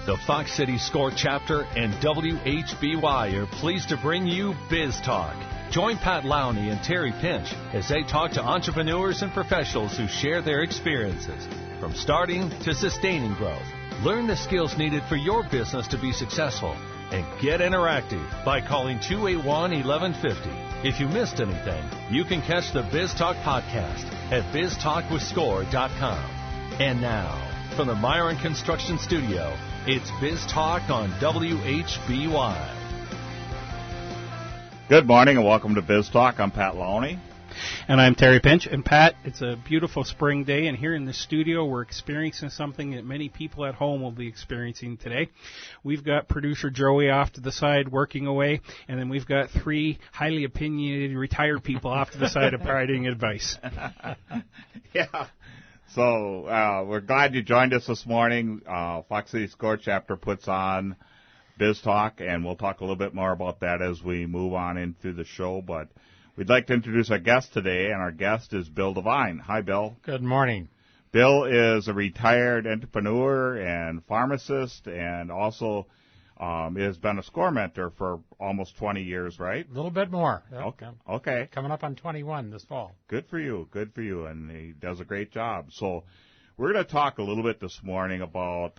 The Fox City Score Chapter and WHBY are pleased to bring you Biz Talk. Join Pat Lowney and Terry Pinch as they talk to entrepreneurs and professionals who share their experiences, from starting to sustaining growth. Learn the skills needed for your business to be successful and get interactive by calling 281-1150. If you missed anything, you can catch the Biz Talk podcast at biztalkwithscore.com. And now, from the Myron Construction Studio, it's Biz Talk on WHBY. Good morning and welcome to Biz Talk. I'm Pat Lowney. And I'm Terry Pinch. And Pat, it's a beautiful spring day, and here in the studio we're experiencing something that many people at home will be experiencing today. We've got producer Joey off to the side working away, and then we've got three highly opinionated retired people off to the side providing advice. Yeah. So we're glad you joined us this morning. Fox City Score Chapter puts on Biz Talk, and we'll talk a little bit more about that as we move on into the show. But we'd like to introduce our guest today, and our guest is Bill Devine. Hi, Bill. Good morning. Bill is a retired entrepreneur and pharmacist, and also has been a score mentor for almost 20 years, right? A little bit more. Okay. Coming up on 21 this fall. Good for you. And he does a great job. So we're going to talk a little bit this morning about,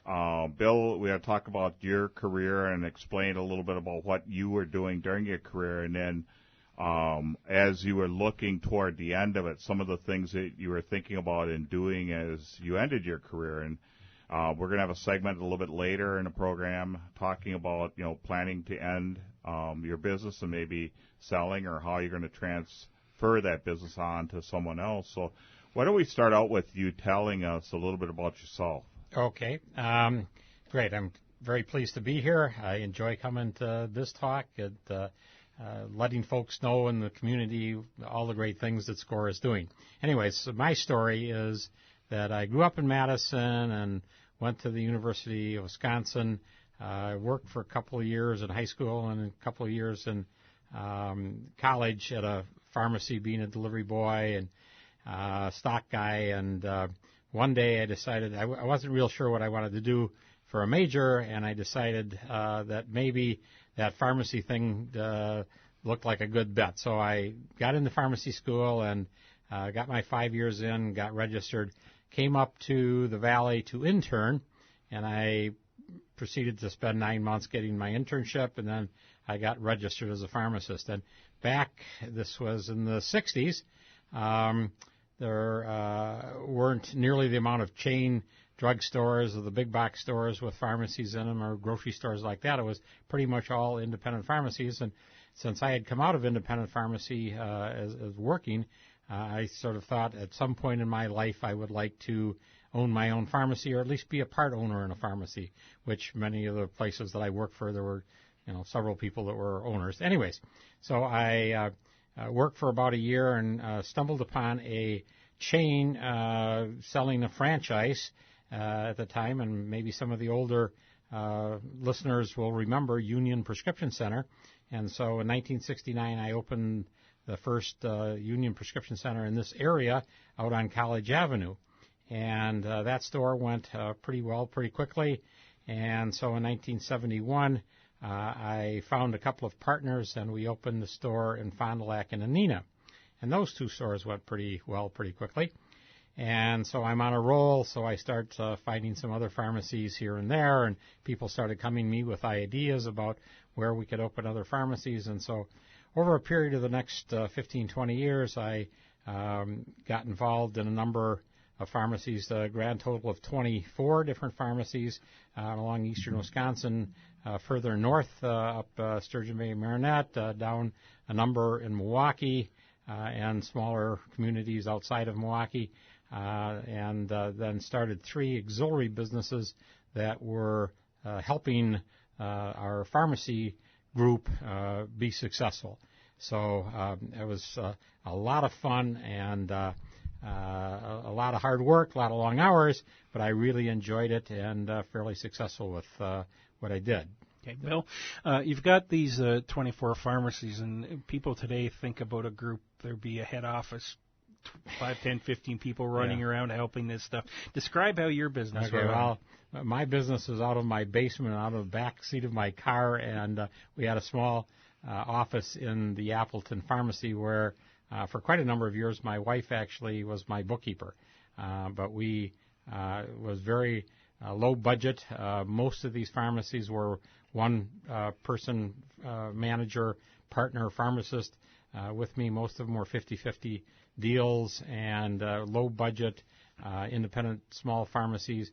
Bill, we're going to talk about your career and explain a little bit about what you were doing during your career. And then as you were looking toward the end of it, some of the things that you were thinking about and doing as you ended your career. And we're going to have a segment a little bit later in the program talking about, planning to end your business and maybe selling or how you're going to transfer that business on to someone else. So why don't we start out with you telling us a little bit about yourself? Okay. Great. I'm very pleased to be here. I enjoy coming to this talk and letting folks know in the community all the great things that SCORE is doing. Anyways, so my story is that I grew up in Madison and went to the University of Wisconsin. I worked for a couple of years in high school and a couple of years in college at a pharmacy, being a delivery boy and stock guy. And one day I decided I wasn't real sure what I wanted to do for a major, and I decided that maybe that pharmacy thing looked like a good bet. So I got into pharmacy school and got my 5 years in, got registered, came up to the Valley to intern, and I proceeded to spend 9 months getting my internship, and then I got registered as a pharmacist. And back, this was in the 60s, there weren't nearly the amount of chain drugstores or the big box stores with pharmacies in them or grocery stores like that. It was pretty much all independent pharmacies. And since I had come out of independent pharmacy as working, I sort of thought at some point in my life I would like to own my own pharmacy, or at least be a part owner in a pharmacy, which many of the places that I worked for, there were several people that were owners. Anyways, so I worked for about a year and stumbled upon a chain selling a franchise at the time, and maybe some of the older listeners will remember Union Prescription Center. And so in 1969 I opened the first Union Prescription Center in this area out on College Avenue. And that store went pretty well pretty quickly. And so in 1971, I found a couple of partners, and we opened the store in Fond du Lac and Anena. And those two stores went pretty well pretty quickly. And so I'm on a roll, so I start finding some other pharmacies here and there, and people started coming to me with ideas about where we could open other pharmacies. And so over a period of the next 15, 20 years, I got involved in a number of pharmacies, a grand total of 24 different pharmacies along eastern Wisconsin, further north up Sturgeon Bay and Marinette, down a number in Milwaukee, and smaller communities outside of Milwaukee, and then started 3 auxiliary businesses that were helping our pharmacy group be successful. So it was a lot of fun and a lot of hard work, a lot of long hours, but I really enjoyed it and fairly successful with what I did. Okay, Bill, you've got these 24 pharmacies, and people today think about a group, there'd be a head office 5, 10, 15 people running around helping this stuff. Describe how your business Okay, well, my business is out of my basement, out of the back seat of my car, and we had a small office in the Appleton Pharmacy where for quite a number of years my wife actually was my bookkeeper. But we was very low budget. Most of these pharmacies were one person manager, partner, pharmacist with me. Most of them were 50-50 deals and low budget independent small pharmacies.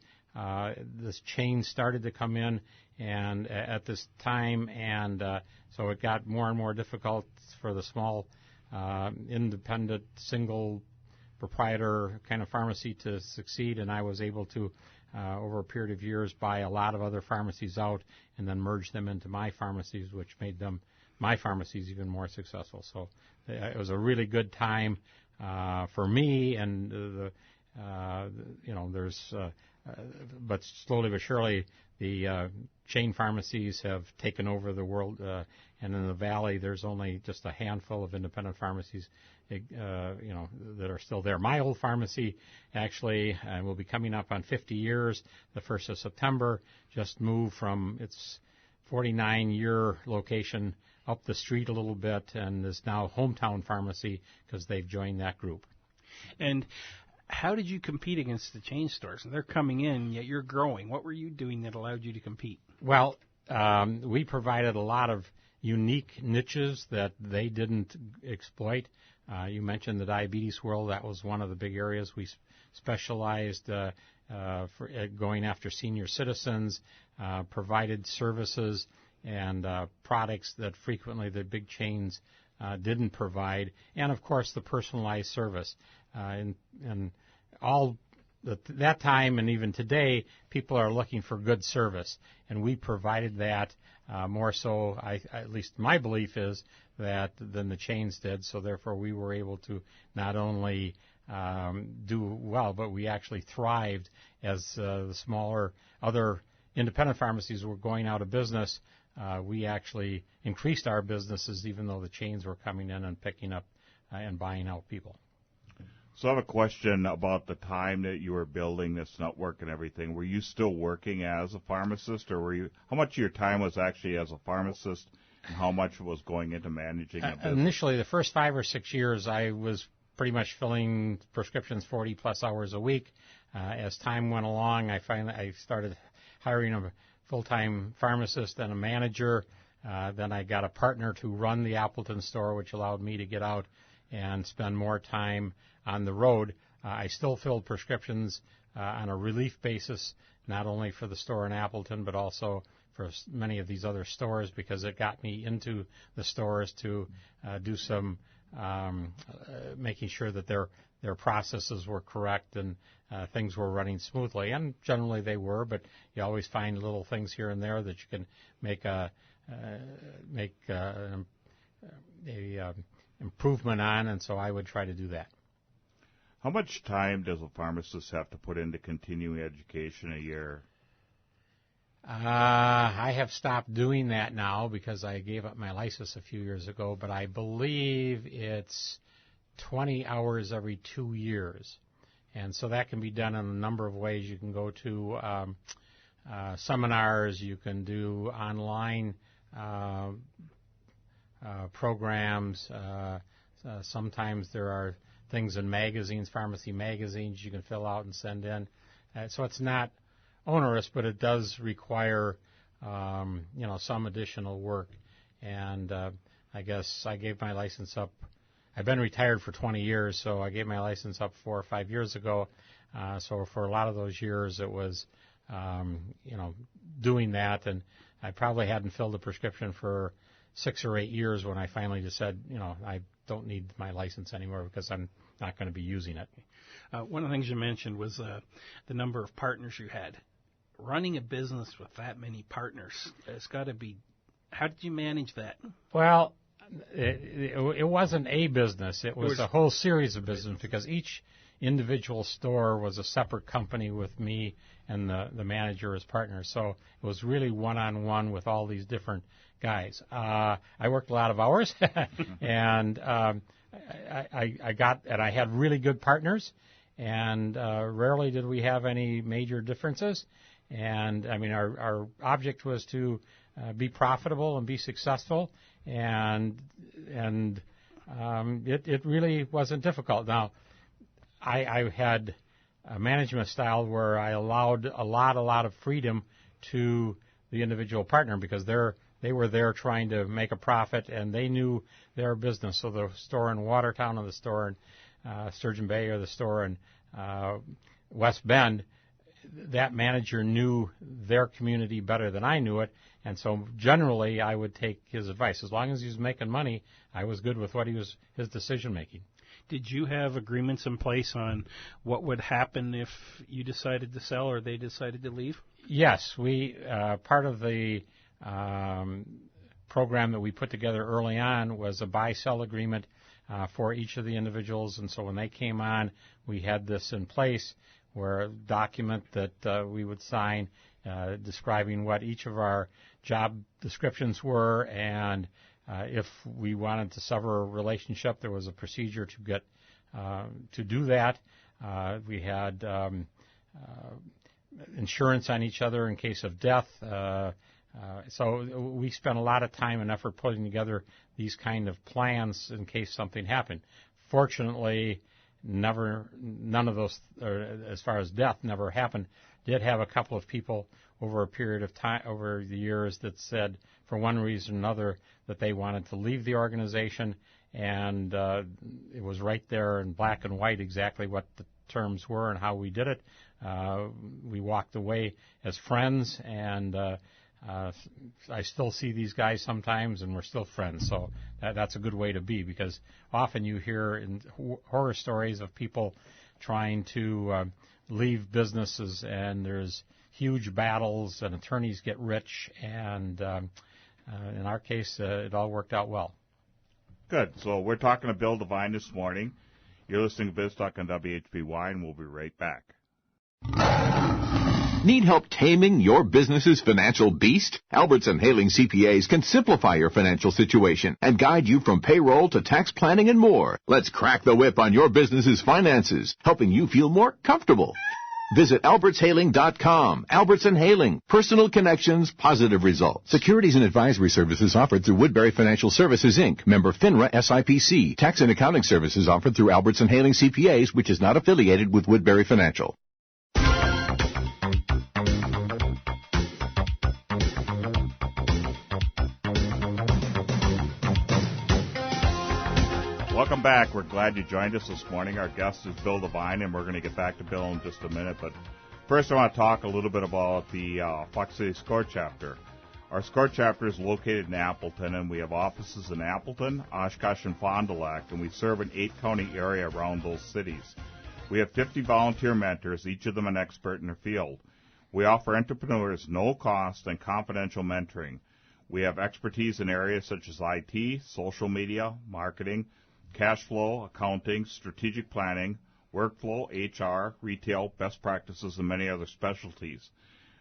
This chain started to come in and at this time, and so it got more and more difficult for the small independent single proprietor kind of pharmacy to succeed, and I was able to over a period of years buy a lot of other pharmacies out and then merge them into my pharmacies, which made them my pharmacies even more successful. So it was a really good time for me, and there's but slowly but surely the chain pharmacies have taken over the world, and in the valley there's only just a handful of independent pharmacies that are still there. My old pharmacy actually will be coming up on 50 years the 1st of September, just moved from its 49-year location up the street a little bit and is now Hometown Pharmacy because they've joined that group. And how did you compete against the chain stores? They're coming in, yet you're growing. What were you doing that allowed you to compete? Well, we provided a lot of unique niches that they didn't exploit. You mentioned the diabetes world. That was one of the big areas. We specialized for going after senior citizens, provided services and products that frequently the big chains didn't provide, and of course the personalized service. And all at that time and even today, people are looking for good service, and we provided that more so. At least my belief is that than the chains did. So therefore, we were able to not only do well, but we actually thrived as the smaller other independent pharmacies were going out of business. We actually increased our businesses even though the chains were coming in and picking up and buying out people. So I have a question about the time that you were building this network and everything. Were you still working as a pharmacist, or how much of your time was actually as a pharmacist and how much was going into managing a business? Initially, the first 5 or 6 years, I was pretty much filling prescriptions 40-plus hours a week. As time went along, I started hiring a full-time pharmacist and a manager. Then I got a partner to run the Appleton store, which allowed me to get out and spend more time on the road. I still filled prescriptions on a relief basis, not only for the store in Appleton, but also for many of these other stores, because it got me into the stores to do some making sure that their processes were correct and things were running smoothly. And generally they were, but you always find little things here and there that you can make improvement on, and so I would try to do that. How much time does a pharmacist have to put into continuing education a year? I have stopped doing that now because I gave up my license a few years ago, but I believe it's 20 hours every 2 years. And so that can be done in a number of ways. You can go to seminars, you can do online programs. Sometimes there are things in magazines, pharmacy magazines, you can fill out and send in. So it's not onerous, but it does require, some additional work. And I guess I gave my license up. I've been retired for 20 years, so I gave my license up 4 or 5 years ago. So for a lot of those years, it was, doing that. And I probably hadn't filled a prescription for 6 or 8 years when I finally just said, I don't need my license anymore because I'm not going to be using it. One of the things you mentioned was the number of partners you had. Running a business with that many partners, it's got to be. How did you manage that? Well, it wasn't a business. It was a whole series of business because each individual store was a separate company with me and the manager as partners. So it was really one-on-one with all these different guys. I worked a lot of hours, and I had really good partners, and rarely did we have any major differences. And I mean, our object was to be profitable and be successful, and it really wasn't difficult. Now, I had a management style where I allowed a lot of freedom to the individual partner because they were there trying to make a profit, and they knew their business. So the store in Watertown or the store in Sturgeon Bay or the store in West Bend, that manager knew their community better than I knew it, and so generally I would take his advice. As long as he was making money, I was good with his decision making. Did you have agreements in place on what would happen if you decided to sell or they decided to leave? Yes, we part of the program that we put together early on was a buy-sell agreement for each of the individuals, and so when they came on, we had this in place where a document that we would sign describing what each of our job descriptions were, and if we wanted to sever a relationship, there was a procedure to get to do that. We had insurance on each other in case of death. So we spent a lot of time and effort putting together these kind of plans in case something happened. Fortunately, none of those, as far as death, never happened. Did have a couple of people over a period of time, over the years, that said, for one reason or another, that they wanted to leave the organization, and it was right there in black and white exactly what the terms were and how we did it. We walked away as friends, and I still see these guys sometimes, and we're still friends. So that's a good way to be, because often you hear in horror stories of people trying to leave businesses, and there's huge battles, and attorneys get rich, and in our case, it all worked out well. Good. So we're talking to Bill Devine this morning. You're listening to Biztalk on WHBY, and we'll be right back. Need help taming your business's financial beast? Albertson Haling CPAs can simplify your financial situation and guide you from payroll to tax planning and more. Let's crack the whip on your business's finances, helping you feel more comfortable. Visit albertshaling.com. Albertson Haling. Personal connections, positive results. Securities and advisory services offered through Woodbury Financial Services, Inc., member FINRA SIPC. Tax and accounting services offered through Albertson Haling CPAs, which is not affiliated with Woodbury Financial. Welcome back. We're glad you joined us this morning. Our guest is Bill Devine, and we're going to get back to Bill in just a minute. But first, I want to talk a little bit about the Fox City SCORE chapter. Our SCORE chapter is located in Appleton, and we have offices in Appleton, Oshkosh, and Fond du Lac, and we serve an 8-county area around those cities. We have 50 volunteer mentors, each of them an expert in their field. We offer entrepreneurs no-cost and confidential mentoring. We have expertise in areas such as IT, social media, marketing, cash flow, accounting, strategic planning, workflow, HR, retail, best practices, and many other specialties.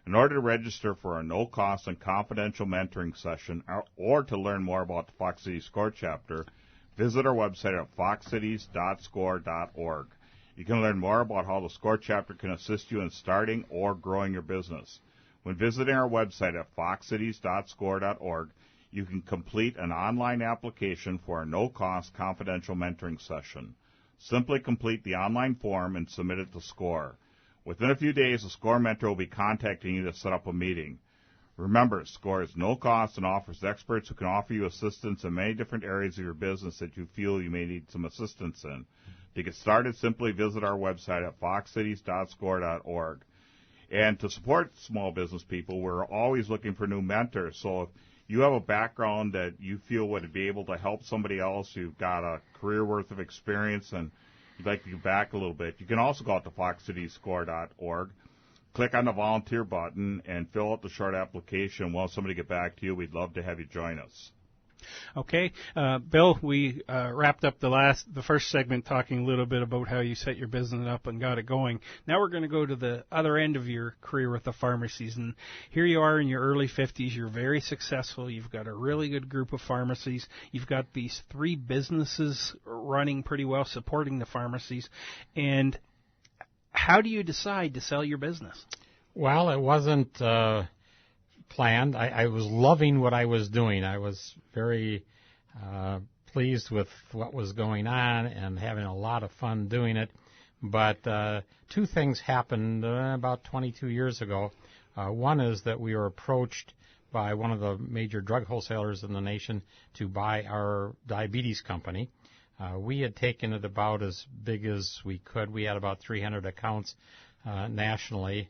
In order to register for a no-cost and confidential mentoring session or to learn more about the Fox City SCORE chapter, visit our website at foxcities.score.org. You can learn more about how the SCORE chapter can assist you in starting or growing your business. When visiting our website at foxcities.score.org, you can complete an online application for a no-cost confidential mentoring session. Simply complete the online form and submit it to SCORE. Within a few days, a SCORE mentor will be contacting you to set up a meeting. Remember, SCORE is no cost and offers experts who can offer you assistance in many different areas of your business that you feel you may need some assistance in. To get started, simply visit our website at foxcities.score.org. And to support small business people, we're always looking for new mentors. So if you have a background that you feel would be able to help somebody else, you've got a career worth of experience, and you'd like to give back a little bit, you can also go out to foxcities.score.org, click on the volunteer button, and fill out the short application. While somebody get back to you, we'd love to have you join us. Okay, Bill, we wrapped up the first segment talking a little bit about how you set your business up and got it going. Now we're going to go to the other end of your career with the pharmacies, and here you are in your early 50s. You're very successful. You've got a really good group of pharmacies. You've got these 3 businesses running pretty well, supporting the pharmacies. And how do you decide to sell your business? Well, it wasn't planned. I was loving what I was doing. I was very pleased with what was going on and having a lot of fun doing it. But 2 things happened about 22 years ago. One is that we were approached by one of the major drug wholesalers in the nation to buy our diabetes company. We had taken it about as big as we could. We had about 300 accounts nationally.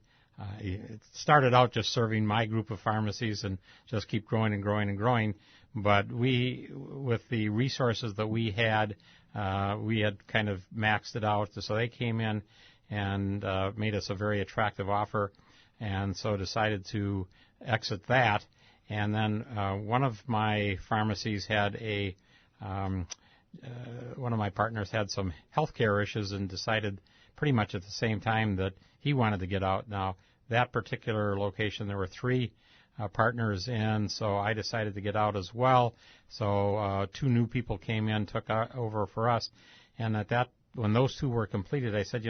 It started out just serving my group of pharmacies and just keep growing and growing and growing. But we, with the resources that we had kind of maxed it out. So they came in and made us a very attractive offer, and so decided to exit that. And then one of my pharmacies had one of my partners had some healthcare issues and decided pretty much at the same time that he wanted to get out. Now, that particular location, there were 3 partners in, so I decided to get out as well. So 2 new people came in, took over for us. And when those 2 were completed, I said,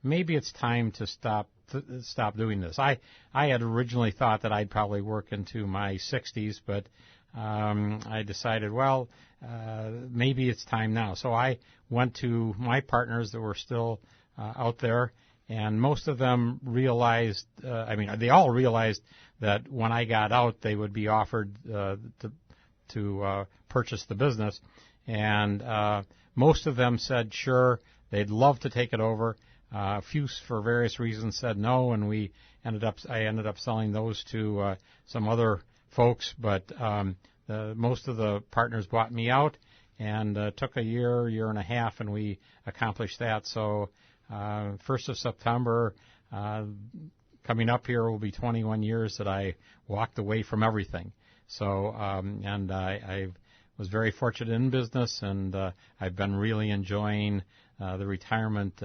maybe it's time to stop doing this. I had originally thought that I'd probably work into my 60s, but I decided, maybe it's time now. So I went to my partners that were still out there, and most of them realized, they all realized that when I got out, they would be offered to purchase the business. And most of them said, sure, they'd love to take it over. A few, for various reasons, said no, and I ended up selling those to some other folks. But most of the partners bought me out, and took a year and a half, and we accomplished that. So 1st of September, coming up here, will be 21 years that I walked away from everything. So, and I was very fortunate in business, and I've been really enjoying the retirement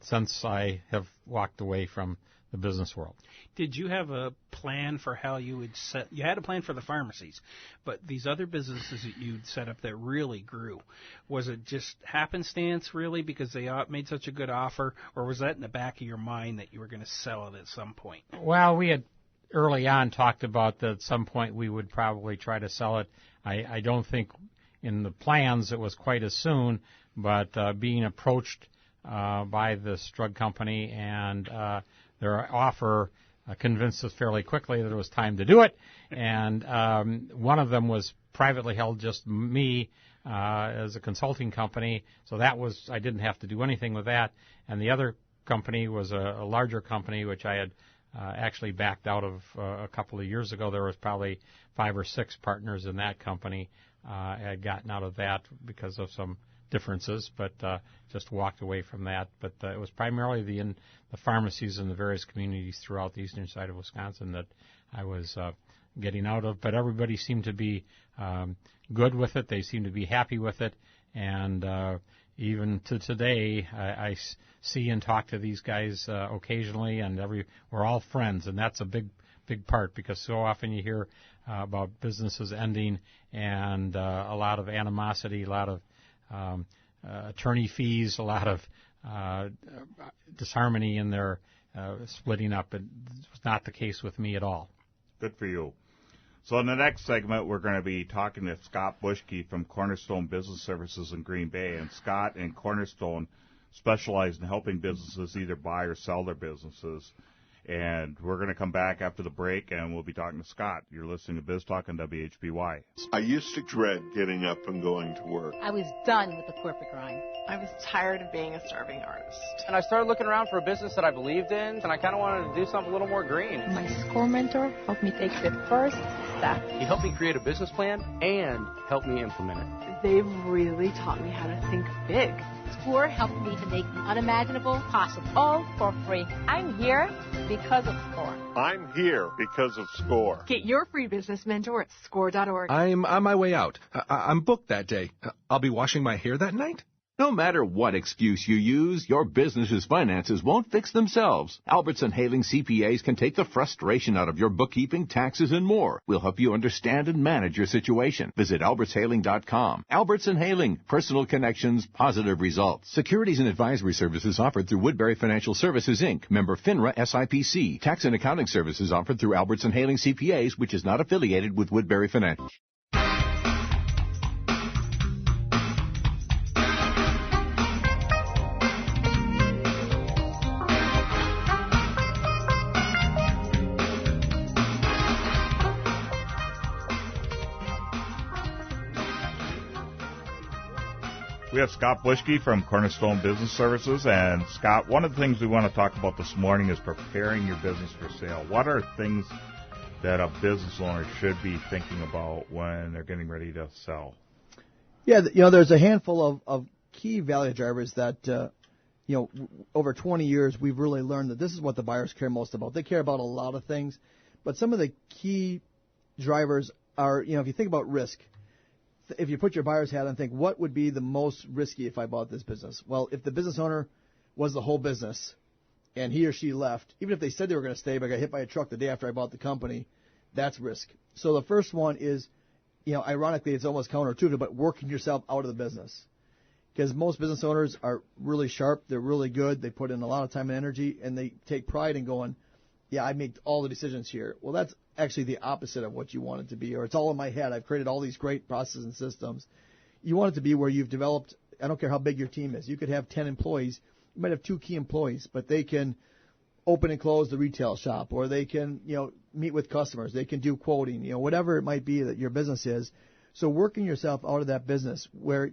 since I have walked away from the business world. Did you have a plan for how you would you had a plan for the pharmacies, but these other businesses that you'd set up that really grew, was it just happenstance really because they made such a good offer, or was that in the back of your mind that you were going to sell it at some point? Well, we had early on talked about that at some point we would probably try to sell it. I don't think in the plans it was quite as soon, but being approached by this drug company and their offer convinced us fairly quickly that it was time to do it. And one of them was privately held, just me as a consulting company. So I didn't have to do anything with that. And the other company was a larger company, which I had actually backed out of a couple of years ago. There was probably 5 or 6 partners in that company. I had gotten out of that because of some differences, but just walked away from that. But it was primarily the pharmacies in the various communities throughout the eastern side of Wisconsin that I was getting out of. But everybody seemed to be good with it. They seemed to be happy with it. And even to today, I see and talk to these guys occasionally, and we're all friends, and that's a big part, because so often you hear about businesses ending and a lot of animosity, a lot of attorney fees, a lot of disharmony in their splitting up. It was not the case with me at all. Good for you. So in the next segment, we're going to be talking to Scott Bushke from Cornerstone Business Services in Green Bay. And Scott and Cornerstone specialize in helping businesses either buy or sell their businesses. And we're going to come back after the break, and we'll be talking to Scott. You're listening to Biztalk on WHBY. I used to dread getting up and going to work. I was done with the corporate grind. I was tired of being a starving artist. And I started looking around for a business that I believed in, and I kind of wanted to do something a little more green. My score mentor helped me take the first success. He helped me create a business plan and helped me implement it. They've really taught me how to think big. SCORE helped me to make the unimaginable possible, all for free. I'm here because of SCORE. I'm here because of SCORE. Get your free business mentor at score.org. I'm on my way out. I'm booked that day. I'll be washing my hair that night. No matter what excuse you use, your business's finances won't fix themselves. Albertson Haling CPAs can take the frustration out of your bookkeeping, taxes, and more. We'll help you understand and manage your situation. Visit albertshaling.com. Albertson Haling, personal connections, positive results. Securities and advisory services offered through Woodbury Financial Services, Inc., member FINRA SIPC. Tax and accounting services offered through Albertson Haling CPAs, which is not affiliated with Woodbury Financial. We have Scott Bushke from Cornerstone Business Services. And Scott, one of the things we want to talk about this morning is preparing your business for sale. What are things that a business owner should be thinking about when they're getting ready to sell? Yeah, there's a handful of key value drivers that, over 20 years we've really learned that this is what the buyers care most about. They care about a lot of things, but some of the key drivers are, if you think about risk, if you put your buyer's hat on and think, what would be the most risky if I bought this business? Well, if the business owner was the whole business and he or she left, even if they said they were going to stay but got hit by a truck the day after I bought the company, that's risk. So the first one is, ironically, it's almost counterintuitive, but working yourself out of the business. Because most business owners are really sharp, they're really good, they put in a lot of time and energy, and they take pride in going, yeah, I make all the decisions here. Well, that's actually the opposite of what you want it to be, or it's all in my head. I've created all these great processes and systems. You want it to be where you've developed, I don't care how big your team is. You could have 10 employees. You might have 2 key employees, but they can open and close the retail shop, or they can, meet with customers. They can do quoting, whatever it might be that your business is. So working yourself out of that business where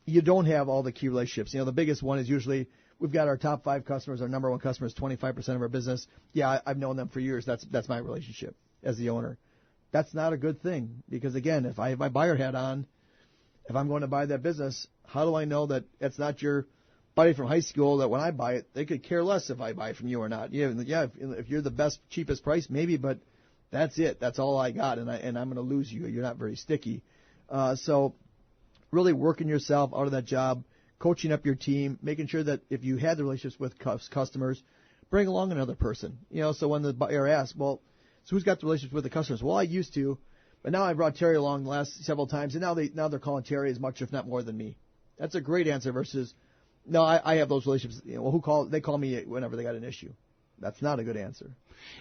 you don't have all the key relationships. The biggest one is usually we've got our top 5 customers. Our number one customer is 25% of our business. Yeah, I've known them for years. That's my relationship as the owner. That's not a good thing because, again, if I have my buyer hat on, if I'm going to buy that business, how do I know that it's not your buddy from high school that when I buy it, they could care less if I buy it from you or not? If you're the best, cheapest price, maybe, but that's it. That's all I got, and I'm going to lose you. You're not very sticky. So really working yourself out of that job, coaching up your team, making sure that if you had the relationships with customers, bring along another person. So when the buyer asks, well, so who's got the relationship with the customers? Well, I used to, but now I brought Terry along the last several times, and now they're calling Terry as much, if not more, than me. That's a great answer versus, no, I have those relationships. They call me whenever they got an issue. That's not a good answer.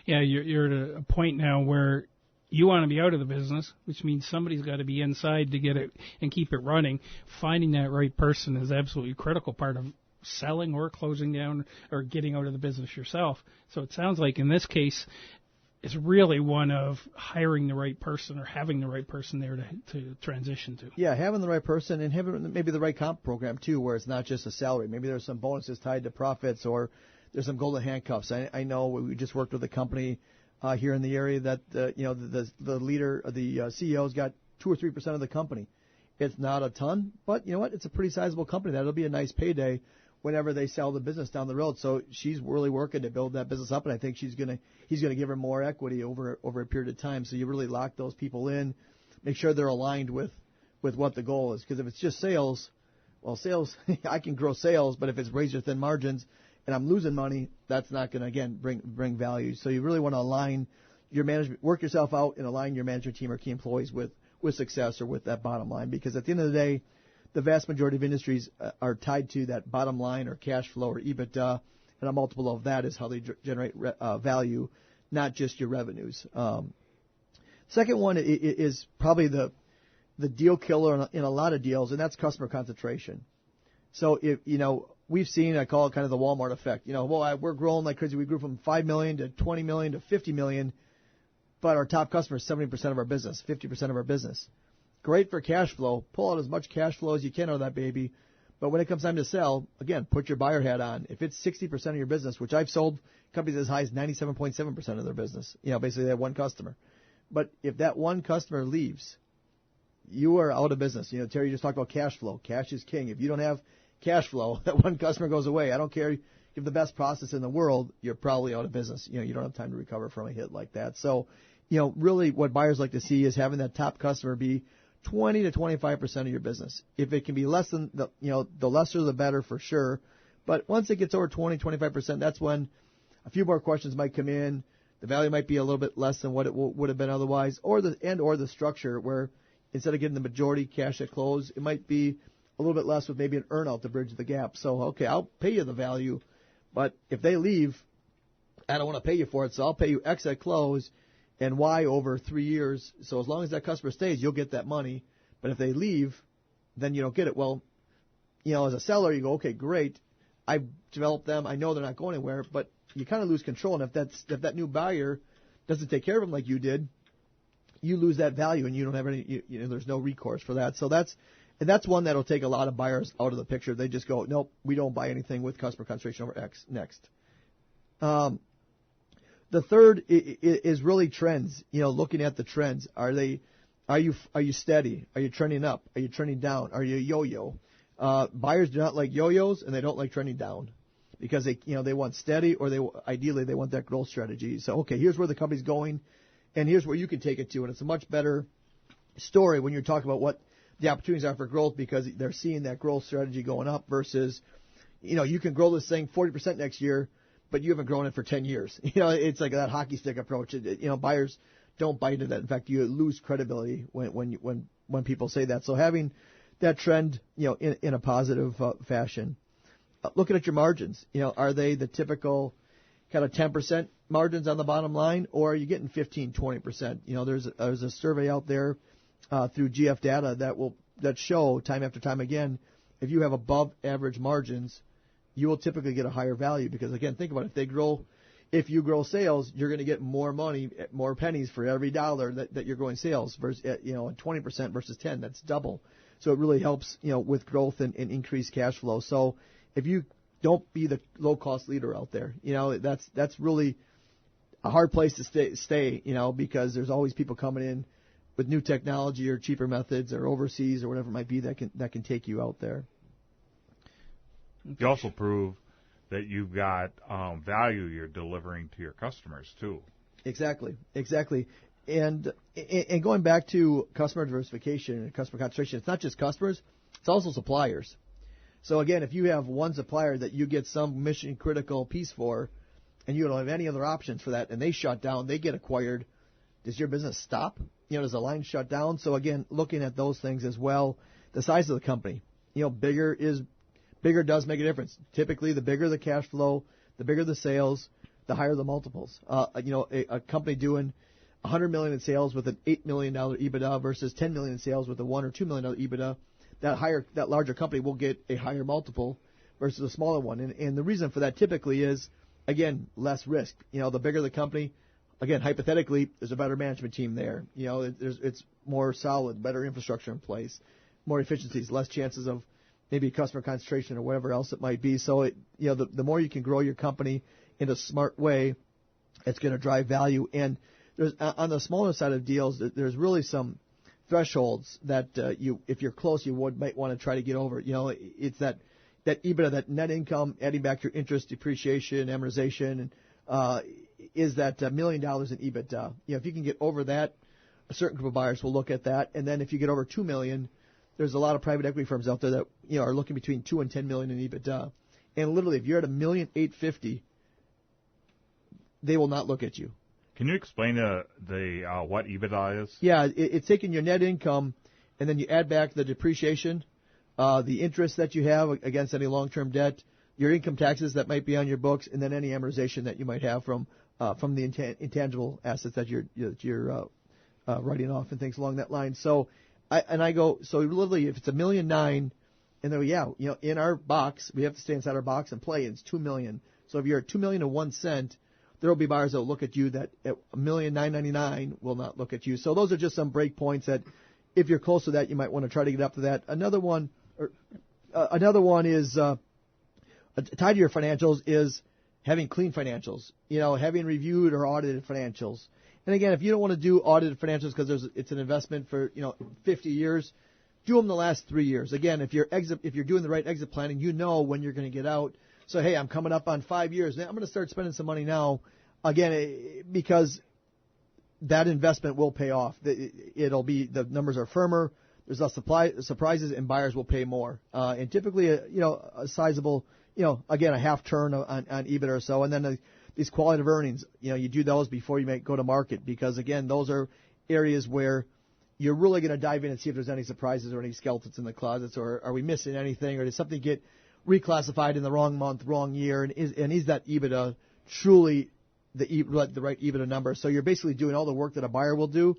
Yeah, you're at a point now where you want to be out of the business, which means somebody's got to be inside to get it and keep it running. Finding that right person is absolutely a critical part of selling or closing down or getting out of the business yourself. So it sounds like in this case, it's really one of hiring the right person or having the right person there to transition to. Yeah, having the right person and having maybe the right comp program, too, where it's not just a salary. Maybe there's some bonuses tied to profits or there's some golden handcuffs. I know we just worked with a company here in the area that, the leader, the CEO's got 2 or 3% of the company. It's not a ton, but you know what? It's a pretty sizable company. That'll be a nice payday whenever they sell the business down the road. So she's really working to build that business up, and I think he's gonna give her more equity over a period of time. So you really lock those people in, make sure they're aligned with what the goal is. Because if it's just sales, well, sales I can grow sales, but if it's razor thin margins and I'm losing money, that's not going to again bring value. So you really want to align your management, work yourself out, and align your management team or key employees with success or with that bottom line. Because at the end of the day, the vast majority of industries are tied to that bottom line or cash flow or EBITDA, and a multiple of that is how they generate value, not just your revenues. Second one is probably the deal killer in a lot of deals, and that's customer concentration. So if we've seen, I call it kind of the Walmart effect. We're growing like crazy. We grew from 5 million to 20 million to 50 million, but our top customer is 70% of our business, 50% of our business. Great for cash flow. Pull out as much cash flow as you can out of that baby. But when it comes time to sell, again, put your buyer hat on. If it's 60% of your business, which I've sold companies as high as 97.7% of their business, basically they have one customer. But if that one customer leaves, you are out of business. Terry just talked about cash flow. Cash is king. If you don't have cash flow, that one customer goes away. I don't care if you have the best process in the world, you're probably out of business. You don't have time to recover from a hit like that. So, really what buyers like to see is having that top customer be 20 to 25% of your business. If it can be less than the lesser the better for sure. But once it gets over 20, 25%, that's when a few more questions might come in. The value might be a little bit less than what it would have been otherwise, or the structure where instead of getting the majority cash at close, it might be a little bit less with maybe an earn out to bridge the gap. So, okay, I'll pay you the value, but if they leave, I don't want to pay you for it, so I'll pay you X at close and Y over 3 years. So as long as that customer stays, you'll get that money. But if they leave, then you don't get it. Well, as a seller, you go, okay, great. I've developed them. I know they're not going anywhere, but you kind of lose control. And if that new buyer doesn't take care of them like you did, you lose that value, and you don't have any. There's no recourse for that. So that's one that'll take a lot of buyers out of the picture. They just go, nope, we don't buy anything with customer concentration over X. Next. The third is really trends. Looking at the trends. Are you steady? Are you trending up? Are you trending down? Are you yo-yo? Buyers do not like yo-yos, and they don't like trending down because they want steady, or ideally they want that growth strategy. So, okay, here's where the company's going, and here's where you can take it to, and it's a much better story when you're talking about what the opportunities are for growth, because they're seeing that growth strategy going up versus, you can grow this thing 40% next year, but you haven't grown it for 10 years. It's like that hockey stick approach. Buyers don't buy into that. In fact, you lose credibility when people say that. So having that trend, in a positive fashion. Looking at your margins, are they the typical kind of 10% margins on the bottom line, or are you getting 15, 20%? There's a survey out there through GF data that show time after time again, if you have above average margins, you will typically get a higher value, because again, think about it. If you grow sales, you're going to get more money, more pennies for every dollar that you're growing sales versus 20% versus 10. That's double. So it really helps with growth and increased cash flow. So if you don't be the low cost leader out there, that's really a hard place to stay, because there's always people coming in with new technology or cheaper methods or overseas or whatever it might be that can take you out there. You also prove that you've got value you're delivering to your customers too. Exactly. And going back to customer diversification and customer concentration, it's not just customers, it's also suppliers. So again, if you have one supplier that you get some mission critical piece for, and you don't have any other options for that, and they shut down, they get acquired, does your business stop? Does the line shut down? So again, looking at those things as well, the size of the company, bigger does make a difference. Typically, the bigger the cash flow, the bigger the sales, the higher the multiples. A company doing $100 million in sales with an $8 million EBITDA versus $10 million in sales with a $1 or $2 million EBITDA, that larger company will get a higher multiple versus a smaller one. And the reason for that typically is, again, less risk. The bigger the company, again, hypothetically, there's a better management team there. It's more solid, better infrastructure in place, more efficiencies, less chances of maybe customer concentration or whatever else it might be. So the more you can grow your company in a smart way, it's going to drive value. And there's on the smaller side of deals, there's really some thresholds that if you're close, you might want to try to get over. It's that EBITDA, that net income, adding back your interest, depreciation, amortization, is that $1 million in EBITDA. If you can get over that, a certain group of buyers will look at that. And then if you get over $2 million, there's a lot of private equity firms out there that are looking between $2 and $10 million in EBITDA. And literally, if you're at $1,850,000, they will not look at you. Can you explain what EBITDA is? Yeah, it's taking your net income, and then you add back the depreciation, the interest that you have against any long-term debt, your income taxes that might be on your books, and then any amortization that you might have from the intangible assets that you're writing off and things along that line. So literally, if it's $1.9 million, and then in our box, we have to stay inside our box and play. It's $2 million. So if you're at $2 million and 1 cent, there will be buyers that will look at you that at $1,999,000 will not look at you. So those are just some break points that, if you're close to that, you might want to try to get up to that. Another one is tied to your financials is having clean financials. Having reviewed or audited financials. And again, if you don't want to do audited financials because it's an investment for 50 years, do them the last 3 years. Again, if you're doing the right exit planning, you know when you're going to get out. So hey, I'm coming up on 5 years. Now I'm going to start spending some money now. Again, because that investment will pay off. The numbers are firmer. There's less surprises, and buyers will pay more. And typically, a sizable, again, a half turn on EBIT or so, and then these quality of earnings. You do those before you go to market, because again, those are areas where you're really going to dive in and see if there's any surprises or any skeletons in the closets, or are we missing anything, or did something get reclassified in the wrong month, wrong year, and is that EBITDA truly the right EBITDA number? So you're basically doing all the work that a buyer will do.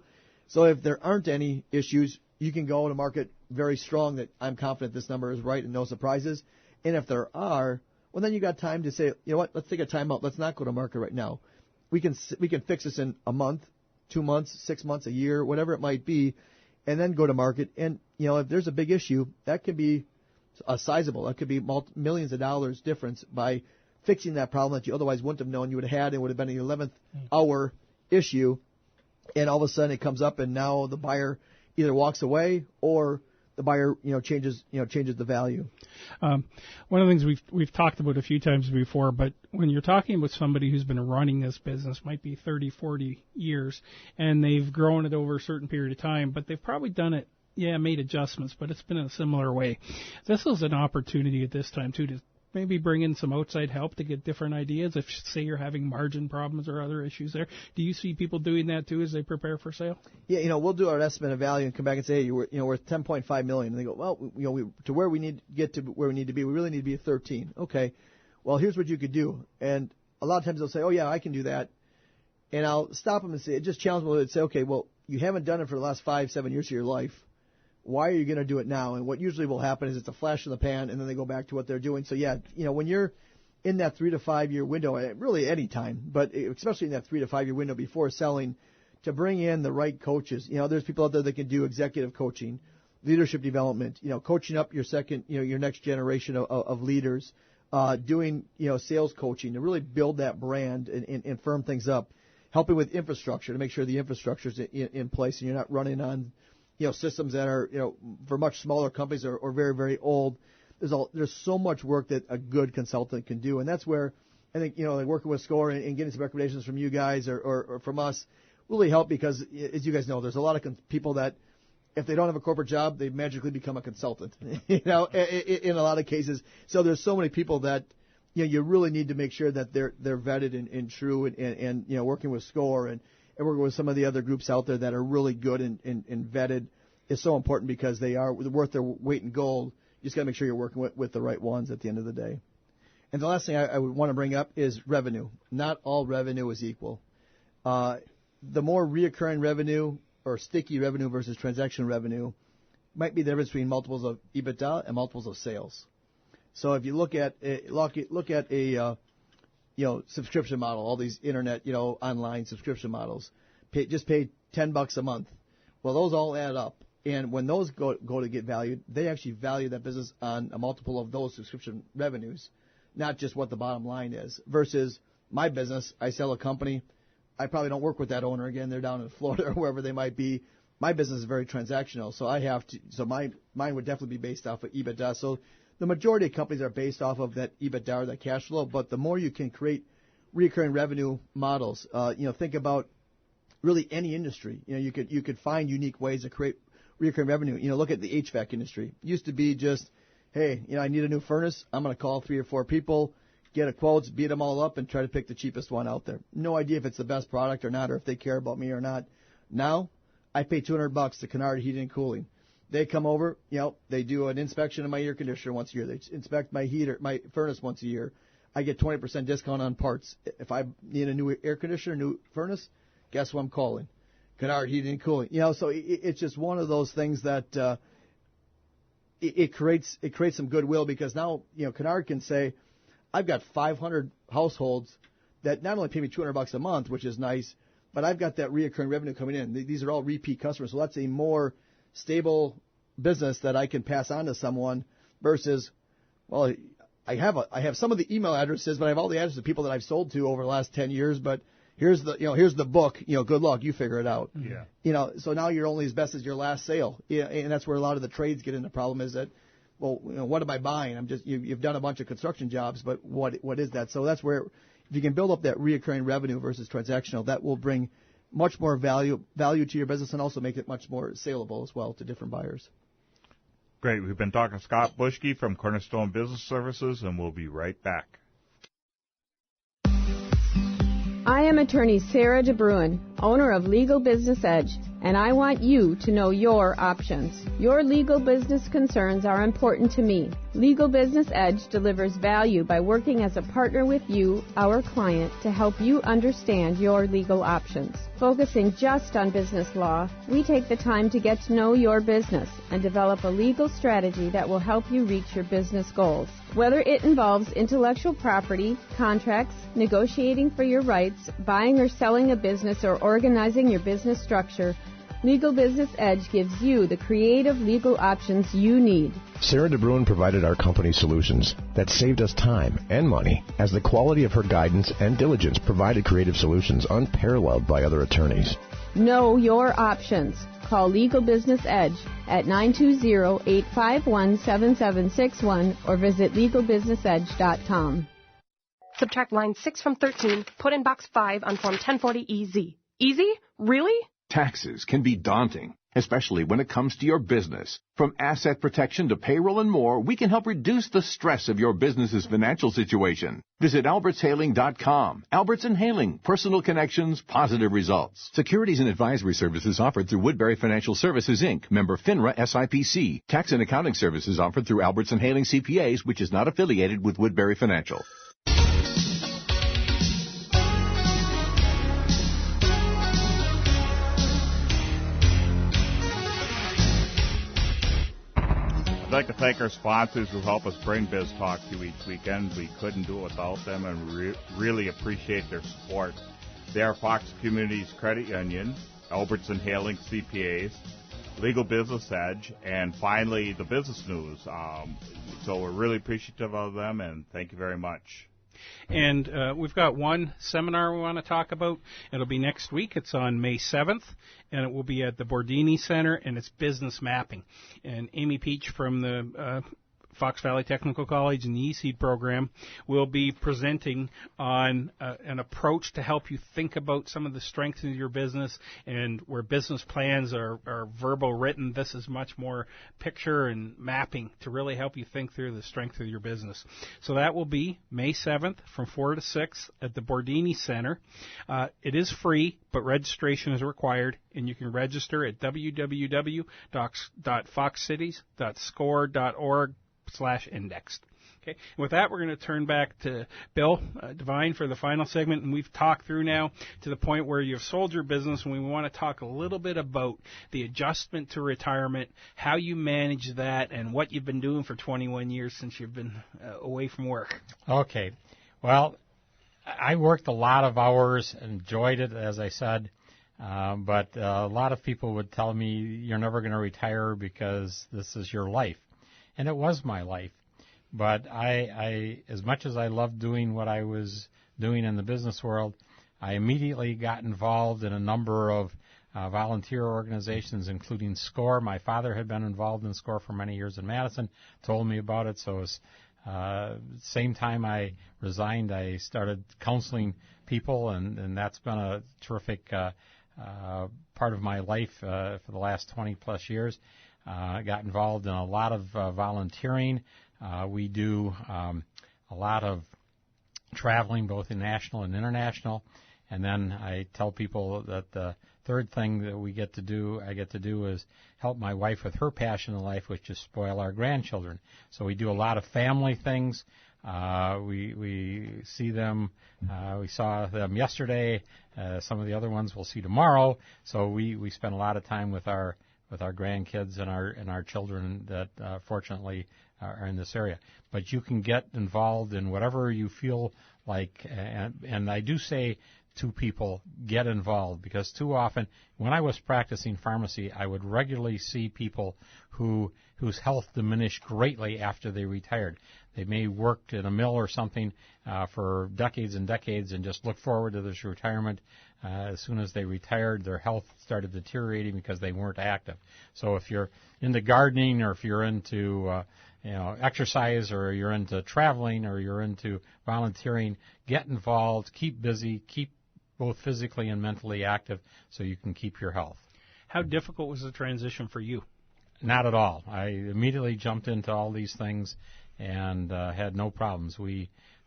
So if there aren't any issues, you can go to market very strong that I'm confident this number is right and no surprises. And if there are, well, then you got time to say, you know what, let's take a time out. Let's not go to market right now. We can fix this in a month, 2 months, 6 months, a year, whatever it might be, and then go to market. And, if there's a big issue, that could be sizable. That could be millions of dollars difference by fixing that problem that you otherwise wouldn't have known you would have had. It would have been an 11th hour issue, and all of a sudden it comes up, and now the buyer either walks away or the buyer changes the value. One of the things we've talked about a few times before, but when you're talking with somebody who's been running this business, might be 30, 40 years, and they've grown it over a certain period of time, but they've probably done it, made adjustments, but it's been in a similar way. This is an opportunity at this time too to maybe bring in some outside help to get different ideas. If, say, you're having margin problems or other issues there, do you see people doing that too as they prepare for sale? Yeah, we'll do our estimate of value and come back and say, hey, we're $10.5 million, and they go, well, to where we need to get to where we need to be, we really need to be at 13. Okay, well, here's what you could do, and a lot of times they'll say, oh yeah, I can do that, and I'll stop them and say, just challenge them and say, okay, well, you haven't done it for the last 5-7 years of your life. Why are you going to do it now? And what usually will happen is it's a flash in the pan, and then they go back to what they're doing. So, when you're in that 3 to 5 year window, really any time, but especially in that 3 to 5 year window before selling, to bring in the right coaches. There's people out there that can do executive coaching, leadership development, coaching up your next generation of leaders, doing, sales coaching to really build that brand and firm things up, helping with infrastructure to make sure the infrastructure is in place and you're not running on systems that are, for much smaller companies or very, very old. There's so much work that a good consultant can do. And that's where I think, like working with SCORE and getting some recommendations from you guys or from us really help, because as you guys know, there's a lot of people that if they don't have a corporate job, they magically become a consultant, in a lot of cases. So there's so many people that, you really need to make sure that they're vetted and true and working with SCORE and working with some of the other groups out there that are really good and vetted is so important, because they are worth their weight in gold. You just got to make sure you're working with the right ones at the end of the day. And the last thing I would want to bring up is revenue. Not all revenue is equal. The more reoccurring revenue or sticky revenue versus transaction revenue might be the difference between multiples of EBITDA and multiples of sales. So if you look at a subscription model, all these internet, online subscription models, just pay $10 a month. Well, those all add up. And when those go to get valued, they actually value that business on a multiple of those subscription revenues, not just what the bottom line is. Versus my business, I sell a company. I probably don't work with that owner again. They're down in Florida or wherever they might be. My business is very transactional, so mine would definitely be based off of EBITDA. So the majority of companies are based off of that EBITDA or that cash flow, but the more you can create recurring revenue models, think about really any industry. You could find unique ways to create recurring revenue. Look at the HVAC industry. It used to be just, hey, I need a new furnace. I'm going to call 3 or 4 people, get a quotes, beat them all up, and try to pick the cheapest one out there. No idea if it's the best product or not, or if they care about me or not. Now, I pay $200 to Kennard Heating and Cooling. They come over, they do an inspection of my air conditioner once a year. They inspect my furnace once a year. I get 20% discount on parts. If I need a new air conditioner, new furnace, guess who I'm calling? Kennard Heating and Cooling. So it's just one of those things that it creates some goodwill, because now, Kennard can say, I've got 500 households that not only pay me $200 a month, which is nice, but I've got that reoccurring revenue coming in. These are all repeat customers, so that's a more stable business that I can pass on to someone versus, well, I have some of the email addresses, but I have all the addresses of people that I've sold to over the last 10 years, but here's the book, good luck, you figure it out. Yeah. So now you're only as best as your last sale. Yeah, and that's where a lot of the trades get into problem is that, well, what am I buying? You've done a bunch of construction jobs, but what is that? So that's where, if you can build up that reoccurring revenue versus transactional, that will bring much more value to your business and also make it much more saleable as well to different buyers. Great. We've been talking to Scott Bushke from Cornerstone Business Services, and we'll be right back. I am attorney Sarah DeBruin, owner of Legal Business Edge, and I want you to know your options. Your legal business concerns are important to me. Legal Business Edge delivers value by working as a partner with you, our client, to help you understand your legal options. Focusing just on business law, we take the time to get to know your business and develop a legal strategy that will help you reach your business goals. Whether it involves intellectual property, contracts, negotiating for your rights, buying or selling a business, or organizing your business structure, Legal Business Edge gives you the creative legal options you need. Sarah DeBruin provided our company solutions that saved us time and money, as the quality of her guidance and diligence provided creative solutions unparalleled by other attorneys. Know your options. Call Legal Business Edge at 920-851-7761 or visit legalbusinessedge.com. Subtract line 6 from 13. Put in box 5 on Form 1040EZ. Easy? Really? Taxes can be daunting, especially when it comes to your business. From asset protection to payroll and more, we can help reduce the stress of your business's financial situation. Visit albertshailing.com. Alberts and Hailing, personal connections, positive results. Securities and advisory services offered through Woodbury Financial Services, Inc., member FINRA SIPC. Tax and accounting services offered through Alberts and Hailing CPAs, which is not affiliated with Woodbury Financial. I'd like to thank our sponsors who help us bring Biz Talk to you each weekend. We couldn't do it without them, and really appreciate their support. They are Fox Communities Credit Union, Alberts and Hailing CPAs, Legal Business Edge, and finally the Business News. So we're really appreciative of them, and thank you very much. And we've got one seminar we want to talk about. It'll be next week. It's on May 7th, and it will be at the Bordini Center, and it's business mapping. And Amy Peach from the Fox Valley Technical College and the eSeed program will be presenting on an approach to help you think about some of the strengths of your business, and where business plans are verbal written, this is much more picture and mapping to really help you think through the strength of your business. So that will be May 7th from 4 to 6 at the Bordini Center. It is free, but registration is required, and you can register at www.foxcities.score.org/indexed. Okay. With that, we're going to turn back to Bill Devine for the final segment, and we've talked through now to the point where you've sold your business, and we want to talk a little bit about the adjustment to retirement, how you manage that, and what you've been doing for 21 years since you've been away from work. Okay. Well, I worked a lot of hours, enjoyed it, as I said, but a lot of people would tell me, you're never going to retire because this is your life. And it was my life. But I, as much as I loved doing what I was doing in the business world, I immediately got involved in a number of volunteer organizations, including SCORE. My father had been involved in SCORE for many years in Madison, told me about it. So it was same time I resigned, I started counseling people, and that's been a terrific part of my life for the last 20-plus years. I got involved in a lot of volunteering. We do a lot of traveling, both national and international. And then I tell people that the third thing that I get to do is help my wife with her passion in life, which is spoil our grandchildren. So we do a lot of family things. We see them. We saw them yesterday. Some of the other ones we'll see tomorrow. So we spend a lot of time with our grandkids and our children that fortunately are in this area. But you can get involved in whatever you feel like, and I do say to people, get involved, because too often, when I was practicing pharmacy, I would regularly see people whose health diminished greatly after they retired. They may worked in a mill or something for decades and decades and just looked forward to this retirement. As soon as they retired, their health started deteriorating because they weren't active. So if you're into gardening, or if you're into exercise, or you're into traveling, or you're into volunteering, get involved, keep busy, keep both physically and mentally active so you can keep your health. How difficult was the transition for you? Not at all. I immediately jumped into all these things and had no problems.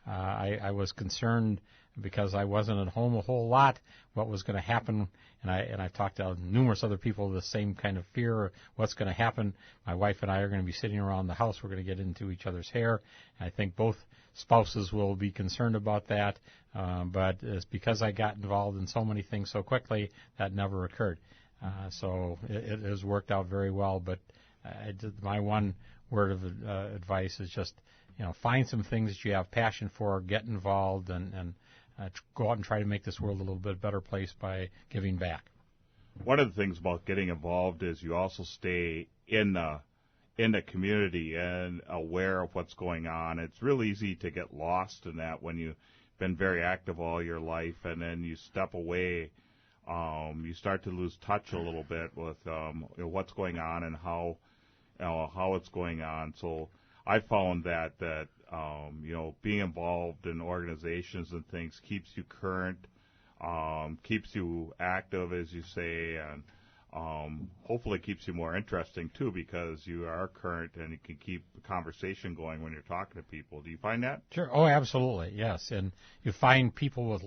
I was concerned because I wasn't at home a whole lot, what was going to happen, and I talked to numerous other people with the same kind of fear, what's going to happen. My wife and I are going to be sitting around the house, we're going to get into each other's hair. I think both spouses will be concerned about that, but it's because I got involved in so many things so quickly, that never occurred. So it has worked out very well, but my one word of advice is just, find some things that you have passion for, get involved, and go out and try to make this world a little bit better place by giving back. One of the things about getting involved is you also stay in the community and aware of what's going on. It's real easy to get lost in that when you've been very active all your life, and then you step away. You start to lose touch a little bit with what's going on and how it's going on. So I found that being involved in organizations and things keeps you current, keeps you active, as you say, and hopefully keeps you more interesting too, because you are current and you can keep the conversation going when you're talking to people. Do you find that? Sure. Oh, absolutely. Yes. And you find people with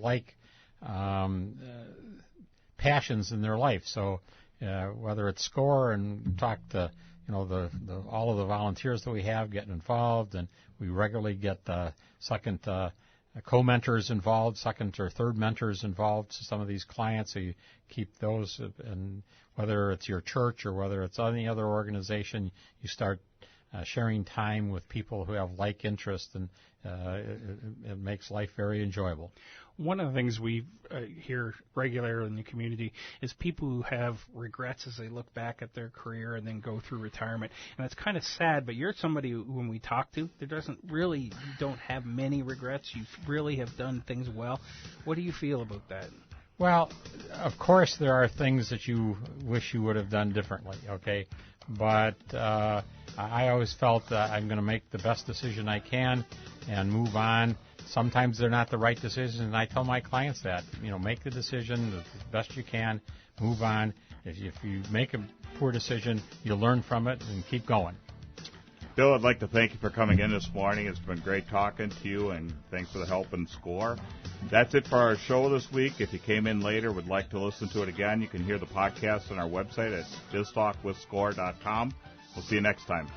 passions in their life. So whether it's SCORE and talk to all of the volunteers that we have getting involved, and we regularly get second co-mentors involved, second or third mentors involved to some of these clients. So you keep those, and whether it's your church or whether it's any other organization, you start sharing time with people who have like interests, and it makes life very enjoyable. One of the things we hear regularly in the community is people who have regrets as they look back at their career and then go through retirement. And it's kind of sad, but you're somebody who, when we talk to, you don't have many regrets. You really have done things well. What do you feel about that? Well, of course there are things that you wish you would have done differently, okay? But I always felt that I'm going to make the best decision I can and move on. Sometimes they're not the right decisions, and I tell my clients that. Make the decision the best you can, move on. If you make a poor decision, you learn from it and keep going. Bill, I'd like to thank you for coming in this morning. It's been great talking to you, and thanks for the help and SCORE. That's it for our show this week. If you came in later, would like to listen to it again, you can hear the podcast on our website at biztalkwithscore.com. We'll see you next time.